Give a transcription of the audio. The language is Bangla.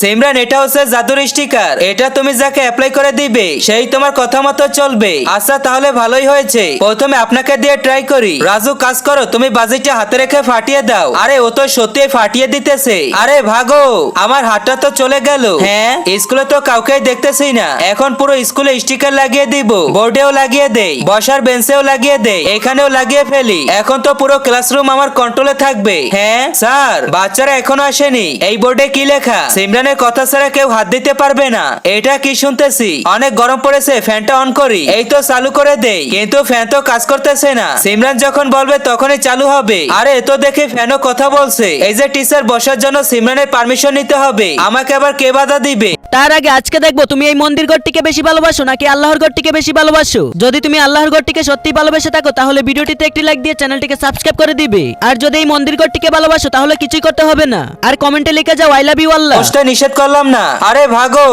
সিমরান, এটা হচ্ছে জাদুর স্টিকার। এটা তুমি যাকে অ্যাপ্লাই করে দিবে সেই তোমার কথা মতো চলবে। আচ্ছা, তাহলে ভালোই হয়েছে। প্রথমে আপনাকে দিয়ে ট্রাই করি। রাজু, কাজ করো, তুমি বাজিটা হাতে রেখে ফাটিয়ে দাও। আরে ও তো সত্যি ফাটিয়ে দিতেছে। আরে ভাগো, আমার হাতটা তো চলে গেল। হ্যাঁ, স্কুলে তো কাউকে দেখতেছি না। এখন পুরো স্কুলে স্টিকার লাগিয়ে দিব, বোর্ডেও লাগিয়ে দেই, বসার বেঞ্চেও লাগিয়ে দেই, এখানেও লাগিয়ে ফেলি। এখন তো পুরো ক্লাসরুম আমার কন্ট্রোলে থাকবে। হ্যাঁ স্যার, বাচ্চারা এখনো আসেনি। এই বোর্ডে কি লেখা? সিমরানের কথা ছাড়া কেউ হাত দিতে পারবে না। এটা কি শুনতেছি? অনেক গরম পড়েছে, ফ্যানটা অন করি। এই তো চালু করে দেই, কিন্তু ফ্যান তো কাজ করতেছে না। সিমরান যখন বলবে তখনই চালু হবে। আরে এ তো দেখে ফ্যানও কথা বলছে। এই যে টিচার, বসার জন্য সিমরানের পারমিশন নিতে হবে। আমাকে আবার কে বাধা দিবে? তার আগে আজকে দেখবো তুমি এই মন্দির ঘরটিকে বেশি ভালোবাসো নাকি আল্লাহর ঘরটিকে বেশি ভালোবাসো। যদি তুমি আল্লাহর ঘরটিকে সত্যি ভালোবেসে থাকো তাহলে ভিডিওটিতে একটি লাইক দিয়ে চ্যানেলটিকে সাবস্ক্রাইব করে দিবে। আর যদি এই মন্দির ঘরটিকে ভালোবাসো তাহলে কিছুই করতে হবে না, আর কমেন্টে লিখে যাও আই লাভ ইউ আল্লাহ। নিষেধ করলাম না। আরে ভাগো।